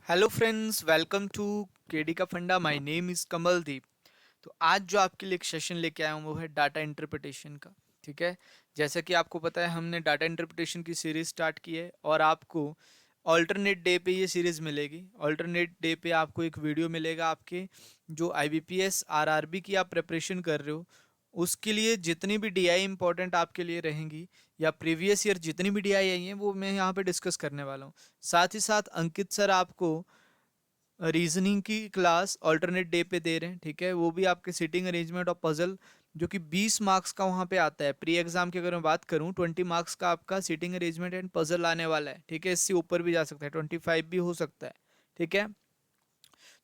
Hello friends, welcome to KD का फंडा। My name is Kamaldeep. तो आज जो आपके लिए एक सेशन लेके आया हूँ वो है डाटा इंटरप्रिटेशन का। ठीक है, जैसा कि आपको पता है हमने डाटा इंटरप्रिटेशन की सीरीज स्टार्ट की है और आपको ऑल्टरनेट डे पे ये सीरीज मिलेगी। ऑल्टरनेट डे पे आपको एक वीडियो मिलेगा आपके जो आईबीपीएस आरआरबी की आप प्रिपरेशन कर रहे हो उसके लिए जितनी भी डीआई इंपॉर्टेंट आपके लिए रहेंगी या प्रीवियस ईयर जितनी भी डीआई आई हैं वो मैं यहाँ पे डिस्कस करने वाला हूँ। साथ ही साथ अंकित सर आपको रीजनिंग की क्लास ऑल्टरनेट डे पे दे रहे हैं। ठीक है, वो भी आपके सिटिंग अरेंजमेंट और पजल जो कि 20 मार्क्स का वहाँ पे आता है। प्री एग्जाम की अगर मैं बात करूँ 20 मार्क्स का आपका सिटिंग अरेंजमेंट एंड पजल आने वाला है। ठीक है, इससे ऊपर भी जा सकता है, 25 भी हो सकता है। ठीक है,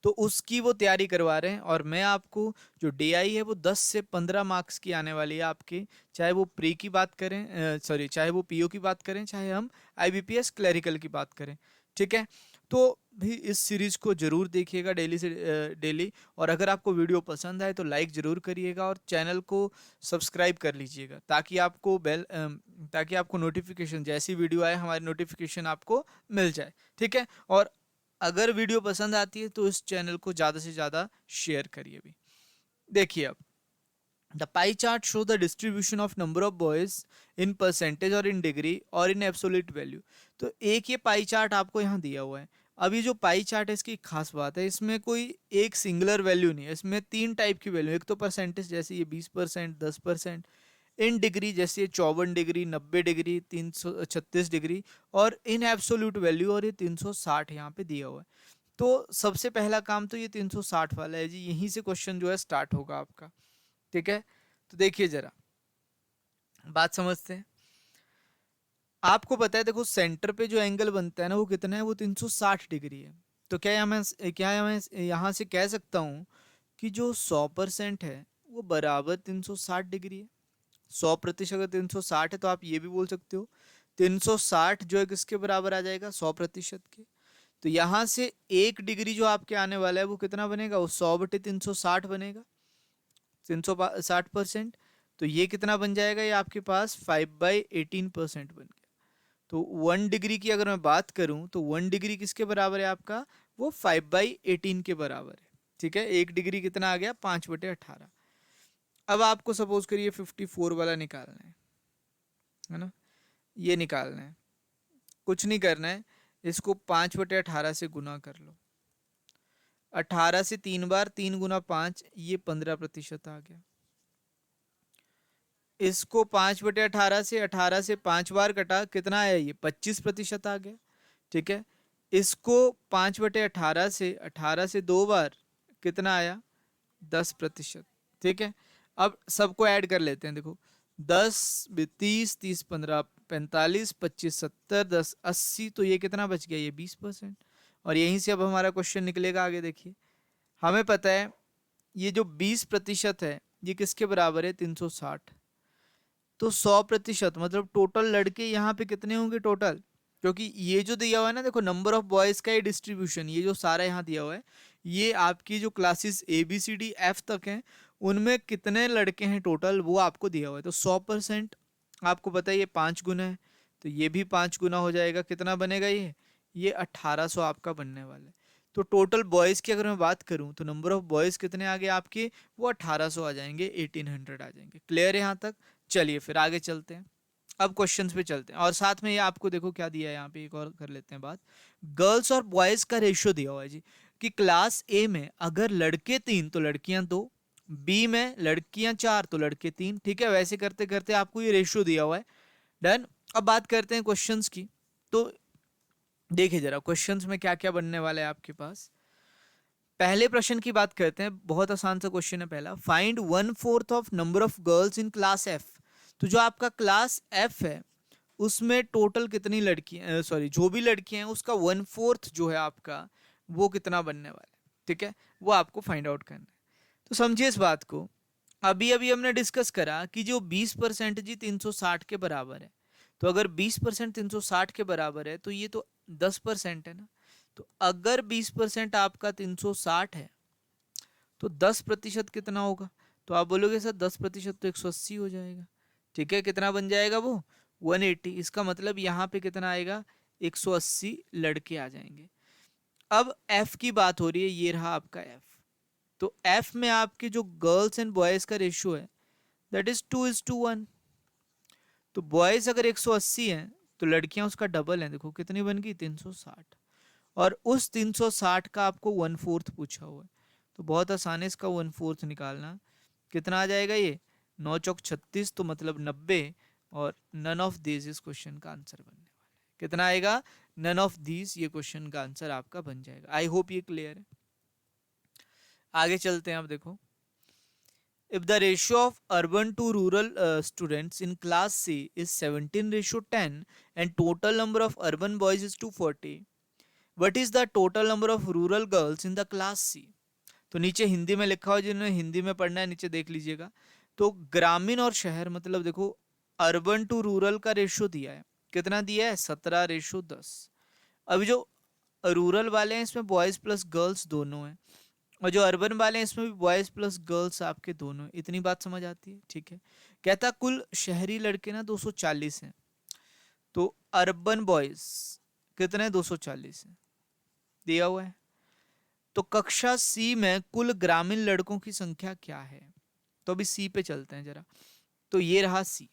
तो उसकी वो तैयारी करवा रहे हैं और मैं आपको जो डीआई है वो 10 से 15 मार्क्स की आने वाली है आपकी। चाहे वो प्री की बात करें, सॉरी, चाहे वो पीओ की बात करें, चाहे हम आईबीपीएस क्लरिकल की बात करें। ठीक है, तो भी इस सीरीज को जरूर देखिएगा डेली से डेली। और अगर आपको वीडियो पसंद आए तो लाइक जरूर करिएगा और चैनल को सब्सक्राइब कर लीजिएगा ताकि आपको नोटिफिकेशन जैसी वीडियो आए हमारी नोटिफिकेशन आपको मिल जाए। ठीक है, और अगर वीडियो पसंद आती है तो इस चैनल को ज़्यादा से ज़्यादा शेयर करिए भी। देखिए अब the pie chart show the distribution of number of boys in percentage और इन डिग्री और इन एब्सोल्यूट वैल्यू। तो एक ये पाई चार्ट आपको यहाँ दिया हुआ है। अब ये जो पाई चार्ट है इसकी खास बात है, इसमें कोई एक सिंगुलर वैल्यू नहीं है, इसमें तीन टाइप की वैल्यू। एक तो परसेंटेज जैसे ये 20%, 10%। इन डिग्री जैसे 54 डिग्री, 90 डिग्री, 336 डिग्री। और इन एब्सोल्यूट वैल्यू और ये 360 यहाँ पे दिया हुआ है। तो सबसे पहला काम तो ये 360 वाला है जी, यहीं से क्वेश्चन जो है स्टार्ट होगा आपका। ठीक है, तो देखिए जरा बात समझते हैं। आपको पता है, देखो सेंटर पे जो एंगल बनता है ना वो कितना है, वो 360 डिग्री है। तो क्या मैं यहाँ से कह सकता हूँ कि जो 100% है वो बराबर 360 डिग्री है। 100% अगर 360 है तो आप ये भी बोल सकते हो 360 जो है किसके बराबर आ जाएगा, 100% के। तो यहाँ से 1 डिग्री जो आपके आने वाला है वो कितना बनेगा, वो 100/360 बनेगा, 360%। तो ये कितना बन जाएगा, ये आपके पास 5/18% बन गया। तो 1 डिग्री की अगर मैं बात करूं तो 1 डिग्री किसके बराबर है आपका, वो 5/18 के बराबर है। ठीक है, 1 डिग्री कितना आ गया, 5/18। अब आपको सपोज करिए 54 वाला निकालना है ना, ये निकालना है। कुछ नहीं करना है, इसको 5/18 से गुना कर लो। 18 से 3 बार, 3 गुना 5, ये 15% आ गया। इसको 5/18 से 5 बार कटा, कितना आया, ये 25% आ गया। ठीक है, इसको 5/18 से 2 बार, कितना आया, 10%। ठीक है, अब सबको ऐड कर लेते हैं। देखो 10, 30, 30, 15, 45, 25, 70, 10, 80, तो ये कितना बच गया, ये 20%। और यहीं से अब हमारा क्वेश्चन निकलेगा आगे। देखिए हमें पता है ये जो 20% है ये किसके बराबर है, 360। तो 100% मतलब टोटल लड़के यहाँ पे कितने होंगे टोटल, क्योंकि ये जो दिया हुआ है ना, देखो नंबर ऑफ बॉयज का ये डिस्ट्रीब्यूशन, ये जो सारा यहाँ दिया हुआ है, ये आपकी जो क्लासेस ABCD F तक हैं उनमें कितने लड़के हैं टोटल वो आपको दिया हुआ है। तो 100% आपको पता है ये 5 गुना है, तो ये भी 5 गुना हो जाएगा। कितना बनेगा ये 1800 आपका बनने वाला है। तो टोटल बॉयज़ की अगर मैं बात करूं तो नंबर ऑफ बॉयज़ कितने आ गए आपके, वो 1800 आ जाएंगे, 1800 आ जाएंगे। क्लियर है यहाँ तक। चलिए फिर आगे चलते हैं, अब क्वेश्चंस पे चलते हैं। और साथ में ये आपको देखो क्या दिया है यहाँ पे, एक और कर लेते हैं बात। गर्ल्स और बॉयज का रेशियो दिया हुआ है जी, कि क्लास ए में अगर लड़के 3 तो लड़कियां 2, बी में लड़कियां 4 तो लड़के 3। ठीक है, वैसे करते करते आपको ये रेशियो दिया हुआ है। डन। अब बात करते हैं क्वेश्चंस की। तो देखिए जरा क्वेश्चंस में क्या क्या बनने वाला है आपके पास। पहले प्रश्न की बात करते हैं, बहुत आसान सा क्वेश्चन है पहला। Find 1/4 of number of girls in class F. तो जो आपका क्लास एफ है उसमें टोटल कितनी लड़कियां, सॉरी जो भी लड़कियां हैं उसका 1/4 जो है आपका वो कितना बनने वाला है। ठीक है, वो आपको फाइंड आउट करना है। तो समझिए इस बात को। अभी अभी हमने डिस्कस करा कि जो 20% जी 360 के बराबर है। तो अगर 20% 360 के बराबर है तो ये तो 10% है ना। तो अगर 20% आपका 360 है तो 10% कितना होगा, तो आप बोलोगे सर 10% तो 180 हो जाएगा। ठीक है, कितना बन जाएगा वो, 180। इसका मतलब यहाँ पे कितना आएगा, 180 लड़के आ जाएंगे। अब एफ की बात हो रही है, ये रहा आपका एफ। तो एफ में आपके जो गर्ल्स एंड बॉयज का रेशियो है दैट इज 2:1। तो बॉयज अगर 180 हैं तो लड़कियां उसका डबल हैं। देखो कितनी बन गई, 360। और उस 360 का आपको 1/4 पूछा हुआ है, तो बहुत आसान है इसका 1/4 निकालना। कितना आ जाएगा ये, 9×4 = 36, तो मतलब 90। और नन ऑफ दिस इस क्वेश्चन का आंसर बनने वाला है। कितना आएगा, नन ऑफ दिस, ये क्वेश्चन का आंसर आपका बन जाएगा। आई होप ये क्लियर है। आगे चलते हैं। अब देखो, if the ratio of urban to rural students in class C is 17:10 and total number of urban boys is 240, what is the total number of rural girls in the class C? तो नीचे हिंदी में लिखा हो, जिन्होंने हिंदी में पढ़ना है नीचे देख लीजिएगा। तो ग्रामीण और शहर, मतलब देखो अर्बन टू रूरल का रेशियो दिया है, कितना दिया है, 17:10। अभी जो रूरल वाले हैं इसमें बॉयज प्लस गर्ल्स दोनों हैं, और जो अर्बन वाले हैं इसमें भी बॉयज प्लस गर्ल्स आपके दोनों हैं। इतनी बात समझ आती है, ठीक है। कहता कुल शहरी लड़के ना 240 हैं, तो अर्बन बॉयज कितने, 240 हैं, दिया हुआ है। तो कक्षा सी में कुल ग्रामीण लड़कों की संख्या क्या है। तो अभी सी पे चलते हैं जरा। तो ये रहा सी,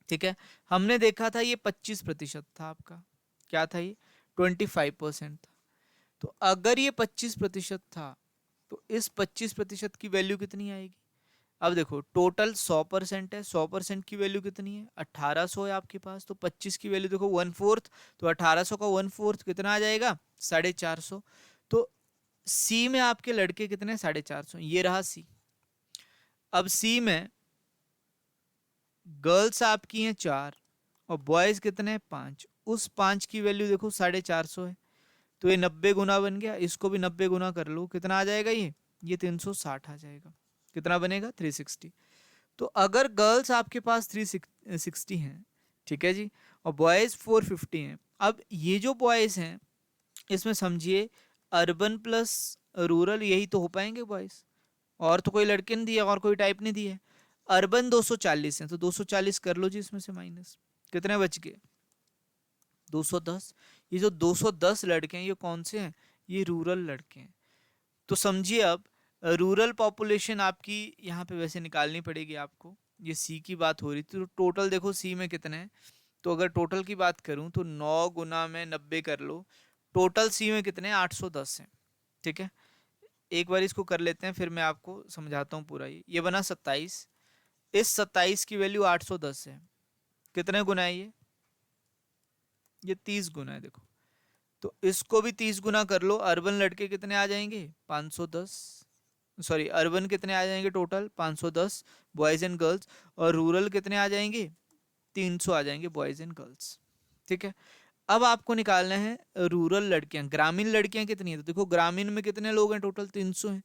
ठीक है। हमने देखा था ये 25% था आपका, क्या था ये, 25% था। तो अगर ये 25% था तो इस 25% की वैल्यू कितनी आएगी। अब देखो टोटल 100% है, 100% की वैल्यू कितनी है, 1800 है आपके पास। तो 25 की वैल्यू देखो 1/4, तो 1800 का 1/4 कितना आ जाएगा, 450। तो सी में आपके लड़के कितने, 450। ये रहा सी। अब सी में गर्ल्स आपकी हैं 4 और बॉयज कितने हैं, 5। उस 5 की वैल्यू देखो 450 है, तो ये 90 गुना बन गया। इसको भी 90 गुना कर लो, कितना आ जाएगा ये 360 आ जाएगा। कितना बनेगा, 360। तो अगर गर्ल्स आपके पास 360 हैं, ठीक है जी, और बॉयज 450 हैं। अब ये जो बॉयज हैं इसमें समझिए अर्बन प्लस रूरल यही तो हो पाएंगे बॉयज, और तो कोई लड़के नहीं दिए और कोई टाइप नहीं दिए। अर्बन 240 हैं, तो 240 कर लो जी इसमें से माइनस, कितने बच गए, 210। ये जो 210 लड़के हैं ये कौन से हैं, ये रूरल लड़के हैं। तो समझिए अब रूरल पॉपुलेशन आपकी यहाँ पे वैसे निकालनी पड़ेगी आपको। ये सी की बात हो रही थी, तो टोटल देखो सी में कितने हैं। तो अगर टोटल की बात करूँ तो 9 गुना में 90 कर लो, टोटल सी में कितने हैं, 810 हैं, ठीक है। एक बार इसको कर लेते हैं फिर मैं आपको समझाता हूँ पूरा। ये बना 27, इस 27 की वैल्यू 810 है, कितने गुना है ये 30 गुना है देखो। तो इसको भी 30 गुना कर लो। अर्बन लड़के कितने आ जाएंगे, 510, सॉरी अर्बन कितने आ जाएंगे टोटल 510 बॉयज एंड गर्ल्स, और रूरल कितने आ जाएंगे, 300 आ जाएंगे बॉयज एंड गर्ल्स, ठीक है। अब आपको निकालना है रूरल लड़कियां, ग्रामीण लड़कियां कितनी है। तो देखो ग्रामीण में कितने लोग हैं, टोटल 300 हैं।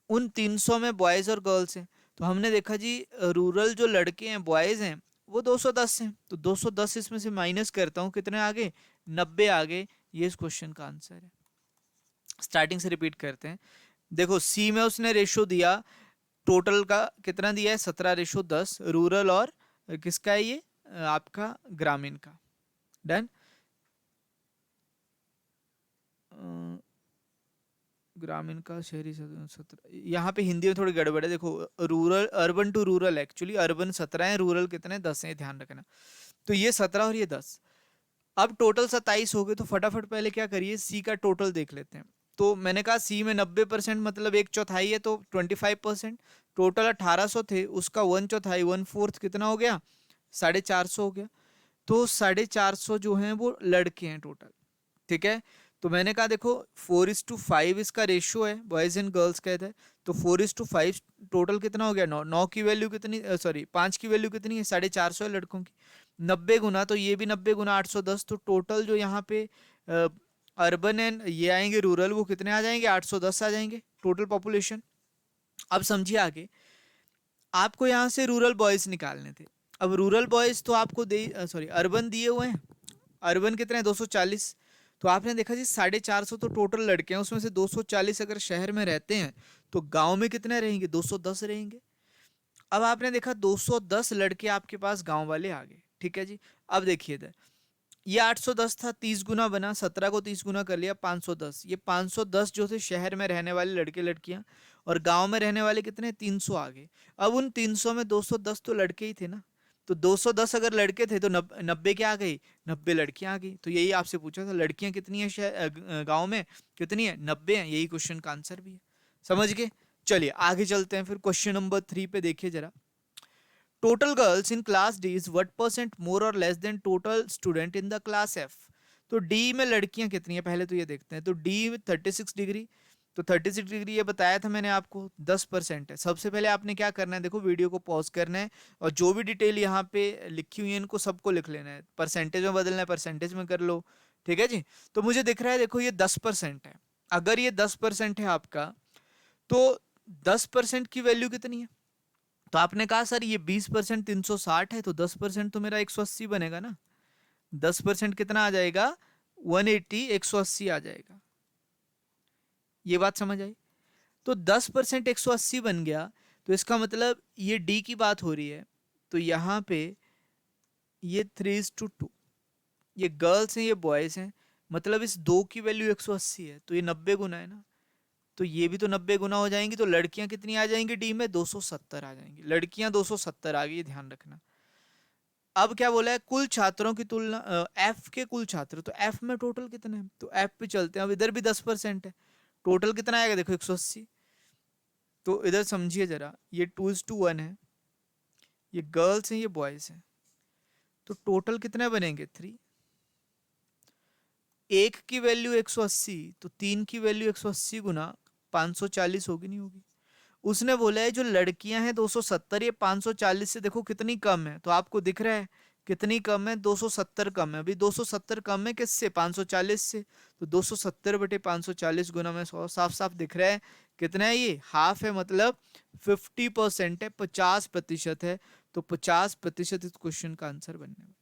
उन 300 में बॉयज और गर्ल्स हैं। तो हमने देखा जी रूरल जो लड़के हैं बॉयज हैं वो 210 हैं, तो 210 इसमें से माइनस करता हूँ, कितने आगे, 90 आगे। ये इस क्वेश्चन का आंसर है। स्टार्टिंग से रिपीट करते हैं। देखो सी में उसने रेशो दिया, टोटल का कितना दिया है, 17:10, रूरल और किसका है ये, आपका ग्रामीण का। डन। ग्रामीण का शहरी 17, यहाँ पे हिंदी में थोड़ी गड़बड़ है। देखो rural, urban to rural, actually urban 17 है, रूरल कितने 10 है, ध्यान रखना। तो ये 17 और ये 10। अब टोटल 27 हो गए, तो फटाफट पहले क्या करिए, सी का टोटल देख लेते हैं। तो मैंने कहा सी में 90% मतलब 1/4 है, तो 25%। टोटल 1800 थे, उसका 1/4 1/4 कितना हो गया, 450 हो गया। तो 450 जो हैं वो लड़के हैं टोटल, ठीक है। तो मैंने कहा देखो 4:5 इसका रेशियो है, बॉयज एंड गर्ल्स कहते हैं। तो 4:5 टोटल कितना हो गया, 9। 9 की वैल्यू कितनी, सॉरी 5 की वैल्यू कितनी है, 450 है लड़कों की। 90 गुना, तो ये भी 90 गुना 810। तो टोटल जो यहाँ पे अर्बन एंड ये आएंगे रूरल, वो कितने आ जाएंगे, 810 आ जाएंगे टोटल पॉपुलेशन। अब समझिए आगे, आपको यहाँ से रूरल बॉयज निकालने थे। अब रूरल बॉयज तो आपको दे, सॉरी अर्बन दिए हुए हैं। अर्बन कितने हैं, 240। तो आपने देखा जी 450 तो टोटल लड़के हैं, उसमें से 240 अगर शहर में रहते हैं तो गांव में कितने रहेंगे, 210 रहेंगे। अब आपने देखा 210 लड़के आपके पास गांव वाले आ गए, ठीक है जी। अब देखिए इधर ये 810 था, 30 गुना बना, 17 को 30 गुना कर लिया 510। ये 510 जो थे शहर में रहने वाले लड़के लड़कियां, और गांव में रहने वाले कितने, 300 आ गए। अब उन 300 में 210 तो लड़के ही थे ना, तो 210 अगर लड़के थे तो 90 क्या आ गई, 90 लड़कियां आ गई। तो यही आपसे पूछा था, लड़कियां कितनी है शहर गाँव में, कितनी है, 90 है। यही क्वेश्चन का आंसर भी है। समझ गए। चलिए आगे चलते हैं फिर क्वेश्चन नंबर 3 पे देखिए जरा। Total girls in class D is what percent more और less than total student in the class F. तो डी में लड़कियां कितनी है पहले तो ये देखते हैं। तो डी 36 डिग्री, तो 36 डिग्री ये बताया था मैंने आपको 10% है। सबसे पहले आपने क्या करना है, देखो वीडियो को पॉज करना है और जो भी डिटेल यहाँ पे लिखी हुई है इनको सबको लिख लेना है। परसेंटेज में बदलना है परसेंटेज में कर लो, ठीक है जी। तो मुझे दिख रहा है देखो ये 10% है। अगर ये 10% है आपका, तो 10% की वैल्यू कितनी है। तो आपने कहा सर ये 20% 360 है, तो 10% तो मेरा 180 बनेगा ना। 10% कितना आ जाएगा, 180, 180 आ जाएगा। ये बात समझ आई। तो 10% 180 बन गया, तो इसका मतलब ये डी की बात हो रही है। तो यहाँ पे ये 3:2, ये गर्ल्स हैं ये बॉयज हैं, मतलब इस दो की वैल्यू 180 है, तो ये 90 गुना है ना। तो ये भी तो 90 गुना हो जाएंगी। तो लड़कियां कितनी आ जाएंगी डी में, 270 आ जाएंगी। लड़कियां 270 आ गई, ध्यान रखना। अब क्या बोला है, कुल छात्रों की तुलना, एफ के कुल छात्र, तो एफ में टोटल कितने हैं, तो एफ पे चलते हैं। अब इधर भी 10% है, टोटल कितना आएगा देखो 180। तो इधर समझिए जरा, ये 2:1 है, ये गर्ल्स हैं ये बॉयज हैं, तो टोटल कितने बनेंगे 3। एक की वैल्यू 180, तो तीन की वैल्यू 180 गुना 540 होगी नहीं होगी। उसने बोला है जो लड़कियां हैं 270, ये 540 से देखो कितनी कम है। तो आपको दिख रहा है कितनी कम है, 270 कम है। अभी 270 कम है किससे, 540 से। तो 270 बटे 540 गुना में 100, साफ साफ दिख रहा है कितना है, ये हाफ है, मतलब 50% है, 50% है। तो 50% इस क्वेश्चन का आंसर बनने वाला।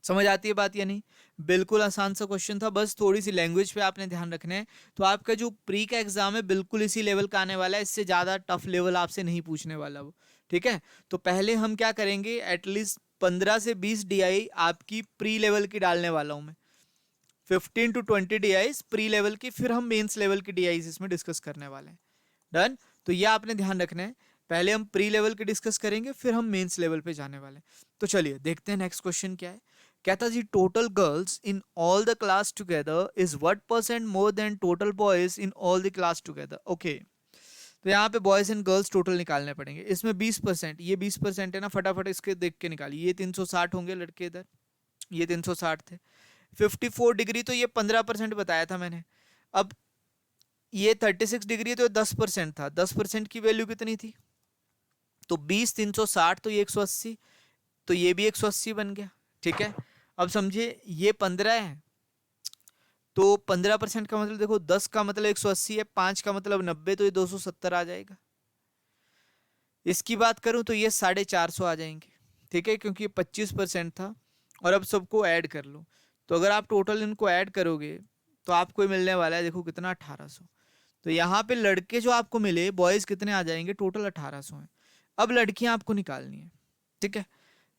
समझ आती है बात या नहीं। बिल्कुल आसान सा क्वेश्चन था, बस थोड़ी सी लैंग्वेज पे आपने ध्यान रखना है। तो आपका जो प्री का एग्जाम है बिल्कुल इसी लेवल का आने वाला है, इससे ज्यादा टफ लेवल आपसे नहीं पूछने वाला वो, ठीक है। तो पहले हम क्या करेंगे, एटलीस्ट 15 से 20 DI आपकी प्री लेवल की डालने वाला हूं मैं। 15 to 20 DI प्री लेवल की, फिर हम मेंस लेवल की DI इसमें डिस्कस करने वाले हैं। डन। तो ये आपने ध्यान रखना है, पहले हम प्री लेवल के डिस्कस करेंगे, फिर हम मेंस लेवल पे जाने वाले हैं। तो चलिए देखते हैं नेक्स्ट क्वेश्चन क्या है। कहता जी total girls in all the class together is what percent more than total boys in all the class together. Okay, तो यहाँ पे बॉयज एंड गर्ल्स टोटल निकालने पड़ेंगे। इसमें 20%, ये 20% है ना, फटाफट इसके देख के निकालिए। ये 360 होंगे लड़के इधर, ये 360 थे। 54 डिग्री, तो ये 15% बताया था मैंने। अब ये 36 डिग्री, तो 10% था, 10% की वैल्यू कितनी थी, तो 20, 360, तो ये 180, तो ये भी 180 बन गया, ठीक है। अब समझिए ये 15 है, तो 15% का मतलब देखो, 10 का मतलब 180 है, 5 का मतलब 90, तो ये 270 आ जाएगा। इसकी बात करूं तो ये 450 आ जाएंगे, ठीक है, क्योंकि ये 25% था। और अब सबको ऐड कर लो, तो अगर आप टोटल इनको ऐड करोगे तो आपको मिलने वाला है देखो कितना, 1800। तो यहाँ पे लड़के जो आपको मिले बॉयज कितने आ जाएंगे, टोटल 1800 है। अब लड़कियां आपको निकालनी है, ठीक है।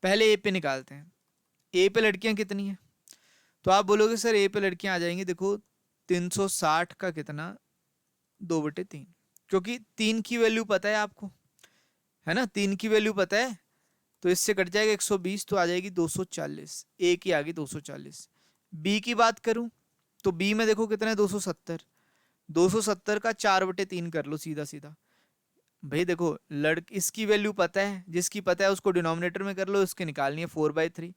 पहले ए पे निकालते हैं। ए पे लड़कियां कितनी है, तो आप बोलोगे सर ए पे लड़कियां आ जाएंगी देखो 360 का कितना, 2/3, क्योंकि 3 की वैल्यू पता है आपको, है ना, 3 की वैल्यू पता है। तो इससे कट जाएगा 120, तो आ जाएगी 240। ए की आ गई 240। बी की बात करूं तो बी में देखो कितना है, 270। 270 का 4/3 कर लो सीधा सीधा। भाई देखो इसकी वैल्यू पता है, जिसकी पता है उसको डिनोमिनेटर में कर लो, इसके निकालनी है 4/3।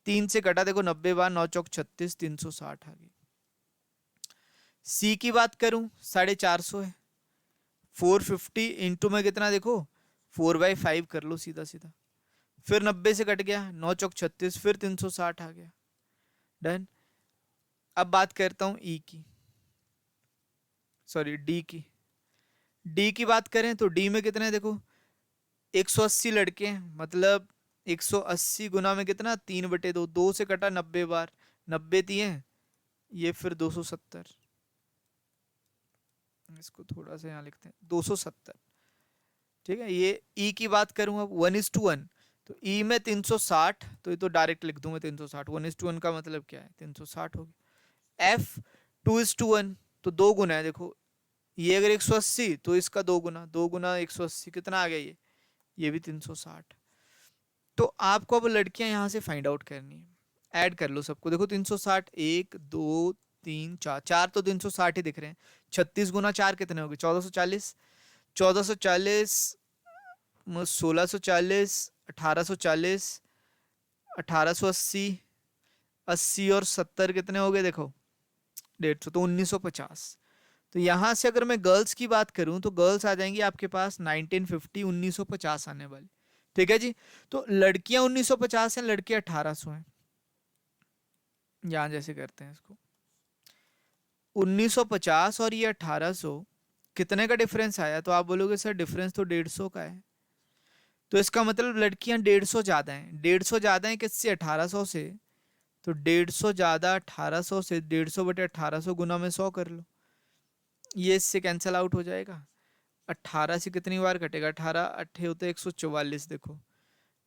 3 से कटा देखो 90 बार, 9 चौक 36, 360 आ गई। सी की बात करूं 450 है, 450 इंटू में कितना देखो, 4/5 कर लो सीधा सीधा। फिर 90 से कट गया, 9 चौक 36, फिर 360 आ गया। डन। अब बात करता हूं ई की, सॉरी डी की। डी की बात करें तो डी में कितने देखो, 180 लड़के हैं, मतलब 180 गुना में कितना, 3/2, 2 से कटा 90 बार, 90 दिए, ये फिर 270। इसको थोड़ा सा यहाँ लिखते हैं 270, ठीक है। ये ई की बात करूं अब 1:1, तो ई में 360, तो ये तो डायरेक्ट लिख दूं मैं 360, 1:1 का मतलब क्या है, 360 हो गया। एफ 2:1, तो 2 गुना है, देखो ये अगर 180 तो इसका 2 गुना, 2 गुना 180 कितना आ गया ये भी 360। तो आपको अब लड़कियां यहाँ से फाइंड आउट करनी है, ऐड कर लो सबको, देखो 360, 1 2 3 4, 4 तो 360 ही दिख रहे हैं। 36 गुना 4 कितने हो गए, 1440, 1440, 1640, 1840, 1880, 80 और 70 कितने हो गए, देखो 150, तो 1950। तो यहाँ से अगर मैं गर्ल्स की बात करूं तो गर्ल्स आ जाएंगी आपके पास 1950, 1950 आने वाली। ठीक है जी। तो लड़कियां 1950 हैं, लड़के 1800 हैं। यहां जैसे करते हैं इसको, 1950 और ये 1800 कितने का डिफरेंस आया, तो आप बोलोगे सर डिफरेंस तो 150 का है। तो इसका मतलब लड़कियां 150 ज्यादा हैं, 150 ज्यादा हैं किससे, 1800 से। तो 150 ज्यादा 1800 से, 150 बटे 1800 गुना में 100 कर लो, ये इससे कैंसिल आउट हो जाएगा। 18 से कितनी बार कटेगा, 18 अट्ठे होते 144, देखो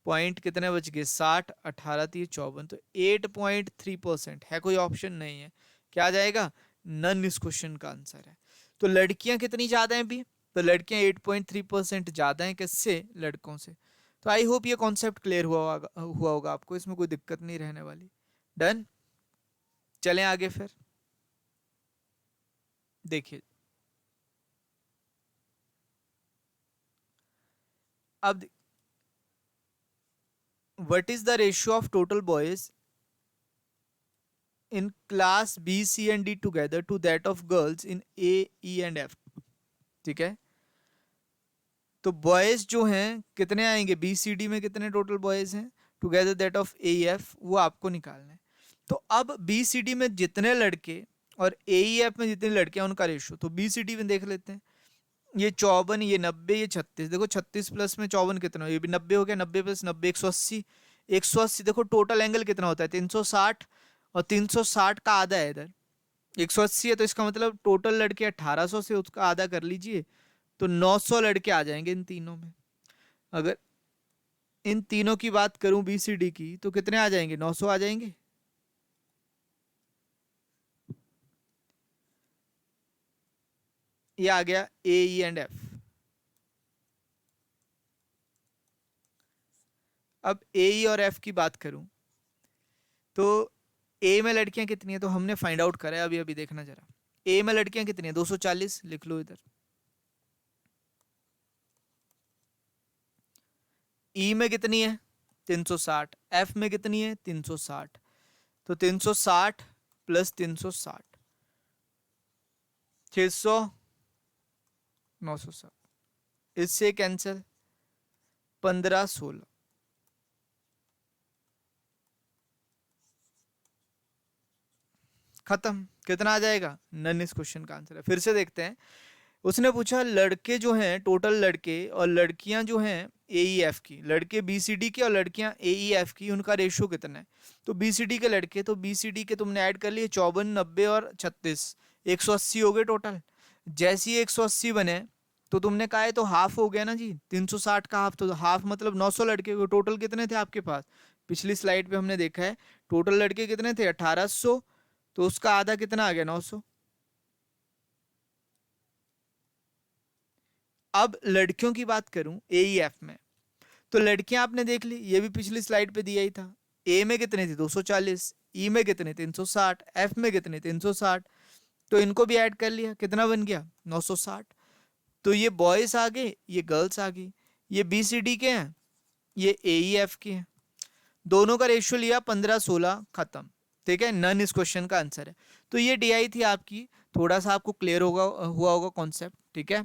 पॉइंट कितने बच गए, 60, 18 3 54, तो 8.3% है, कोई ऑप्शन नहीं है, क्या आ जाएगा, नन इस क्वेश्चन का आंसर है। तो लड़कियां कितनी ज्यादा हैं भी, तो लड़कियां 8.3% ज्यादा हैं किससे, लड़कों से। तो आई होप ये कॉन्सेप्ट क्लियर हुआ होगा आपको, इसमें कोई दिक्कत नहीं रहने वाली। डन, चलें आगे फिर। देखिए अब, what is the ratio of total boys in class B, C and D together to that of girls in A, E and F। ठीक है, तो बॉयज जो हैं कितने आएंगे, बी सी डी में कितने टोटल बॉयज हैं together that of A F, वो आपको निकालना है। तो अब बी सी डी में जितने लड़के और ए एफ में जितने लड़के हैं उनका रेशियो, तो बी सी डी में देख लेते हैं। ये 54, ये 90, ये 36, देखो 36 प्लस में 54 कितना, ये भी 90 हो गया, 90 प्लस 90 180, 180 देखो टोटल एंगल कितना होता है 360, और 360 का आधा है इधर 180 है, तो इसका मतलब टोटल लड़के 1800 से उसका आधा कर लीजिए, तो 900 लड़के आ जाएंगे इन तीनों में। अगर इन तीनों की बात करूं बीसीडी की, तो कितने आ जाएंगे, 900 आ जाएंगे। ये आ गया ए ई एंड एफ। अब ए ई और एफ की बात करूं तो ए में लड़कियां कितनी है, तो हमने फाइंड आउट करा है अभी अभी, देखना जरा। ए में लड़कियां कितनी है, 240 लिख लो इधर। ई में कितनी है 360, एफ में कितनी है 360, तो 360 प्लस 360, 600, 960, इससे कैंसिल, 15, 16, खत्म। कितना आ जाएगा, नन इस क्वेश्चन का आंसर है। फिर से देखते हैं, उसने पूछा लड़के जो हैं टोटल लड़के और लड़कियां जो हैं ए ई एफ की, लड़के बी सी डी के और लड़कियां ए ई एफ की, उनका रेशियो कितना है। तो बी सी डी के लड़के, तो बी सी डी के तुमने ऐड कर लिए 54, 90 और 36, 180 हो गए टोटल। जैसे ही 180 बने तो तुमने कहा है तो हाफ हो गया ना जी, 360 का हाफ, तो हाफ मतलब 900 लड़के, टोटल कितने थे आपके पास, पिछली स्लाइड पे हमने देखा है टोटल लड़के कितने थे 1800, तो उसका आधा कितना आ गया 900। अब लड़कियों की बात करूं एईएफ में, तो लड़कियां आपने देख ली, ये भी पिछली स्लाइड पे दिया ही था। ए में कितने थे 240, ई में कितने 360, एफ में कितने 360, तो इनको भी ऐड कर लिया, कितना बन गया 960। तो ये बॉयज आ गए, ये गर्ल्स आ गई, ये बी सी डी के हैं, ये एईएफ के हैं, दोनों का रेशियो लिया 15, 16, खत्म। ठीक है, नन इस क्वेश्चन का आंसर है। तो ये डीआई थी आपकी, थोड़ा सा आपको क्लियर होगा हुआ होगा कॉन्सेप्ट। ठीक है,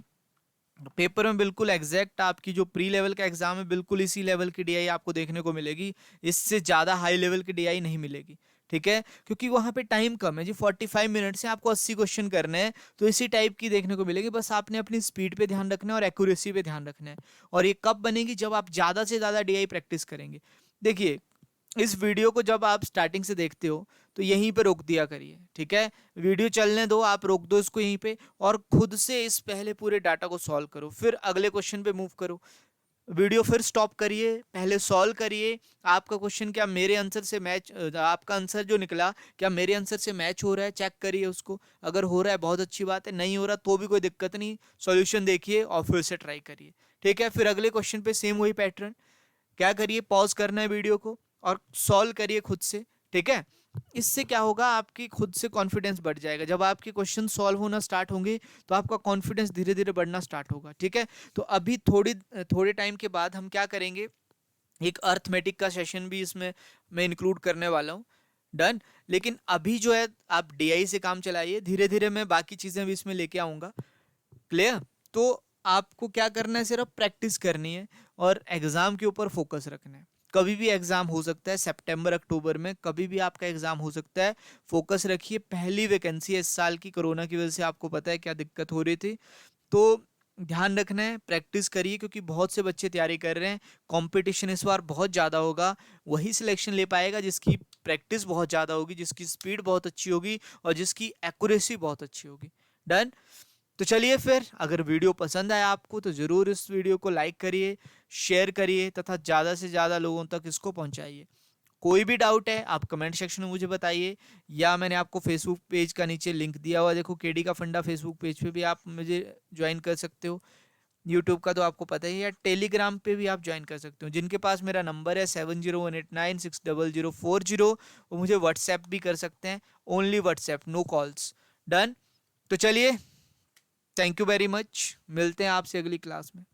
पेपर में बिल्कुल एग्जैक्ट आपकी जो प्री लेवल का एग्जाम है बिल्कुल इसी लेवल की डीआई आपको देखने को मिलेगी, इससे ज़्यादा हाई लेवल की डीआई नहीं मिलेगी। ठीक है, क्योंकि वहाँ पे टाइम कम है जी, 45 मिनट से आपको 80 क्वेश्चन करने हैं, तो इसी टाइप की देखने को मिलेगी। बस आपने अपनी स्पीड पे ध्यान रखना है और एक्यूरेसी पे ध्यान रखना है। और ये कब बनेगी, जब आप ज़्यादा से ज़्यादा डीआई प्रैक्टिस करेंगे। देखिए, इस वीडियो को जब आप स्टार्टिंग से देखते हो तो यहीं पे रोक दिया करिए। ठीक है, वीडियो चलने दो, आप रोक दो इसको यहीं पे, और खुद से इस पहले पूरे डाटा को सॉल्व करो, फिर अगले क्वेश्चन पे मूव करो। वीडियो फिर स्टॉप करिए, पहले सॉल्व करिए। आपका क्वेश्चन क्या मेरे आंसर से मैच, आपका आंसर जो निकला क्या मेरे आंसर से मैच हो रहा है, चेक करिए उसको। अगर हो रहा है बहुत अच्छी बात है, नहीं हो रहा तो भी कोई दिक्कत नहीं, सॉल्यूशन देखिए और फिर से ट्राई करिए। ठीक है, फिर अगले क्वेश्चन पे सेम वही पैटर्न, क्या करिए, पॉज करना है वीडियो को और सॉल्व करिए खुद से। ठीक है, इससे क्या होगा, आपकी खुद से कॉन्फिडेंस बढ़ जाएगा। जब आपके क्वेश्चन सॉल्व होना स्टार्ट होंगे तो आपका कॉन्फिडेंस धीरे धीरे बढ़ना स्टार्ट होगा। ठीक है, तो अभी थोड़े टाइम के बाद हम क्या करेंगे, एक अर्थमेटिक का सेशन भी इसमें मैं इंक्लूड करने वाला हूँ। डन। लेकिन अभी जो है आप डीआई से काम चलाइए, धीरे धीरे मैं बाकी चीजें भी इसमें लेके आऊंगा। क्लियर? तो आपको क्या करना है, सिर्फ प्रैक्टिस करनी है और एग्जाम के ऊपर फोकस रखना है। कभी भी एग्जाम हो सकता है, सितंबर अक्टूबर में कभी भी आपका एग्जाम हो सकता है। फोकस रखिए, पहली वैकेंसी है इस साल की, कोरोना की वजह से आपको पता है क्या दिक्कत हो रही थी। तो ध्यान रखना है, प्रैक्टिस करिए क्योंकि बहुत से बच्चे तैयारी कर रहे हैं। कंपटीशन इस बार बहुत ज़्यादा होगा, वही सिलेक्शन ले पाएगा जिसकी प्रैक्टिस बहुत ज़्यादा होगी, जिसकी स्पीड बहुत अच्छी होगी और जिसकी एक्यूरेसी बहुत अच्छी होगी। डन। तो चलिए फिर, अगर वीडियो पसंद आया आपको तो ज़रूर इस वीडियो को लाइक करिए, शेयर करिए तथा ज़्यादा से ज़्यादा लोगों तक इसको पहुंचाइए। कोई भी डाउट है आप कमेंट सेक्शन में मुझे बताइए, या मैंने आपको फेसबुक पेज का नीचे लिंक दिया हुआ, देखो केडी का फंडा, फेसबुक पेज पे भी आप मुझे ज्वाइन कर सकते हो। यूट्यूब का तो आपको पता ही है, टेलीग्राम पे भी आप ज्वाइन कर सकते हो। जिनके पास मेरा नंबर है 7018960040, वो मुझे व्हाट्सएप भी कर सकते हैं, only WhatsApp, no calls. Done. तो चलिए, थैंक यू वेरी मच, मिलते हैं आपसे अगली क्लास में।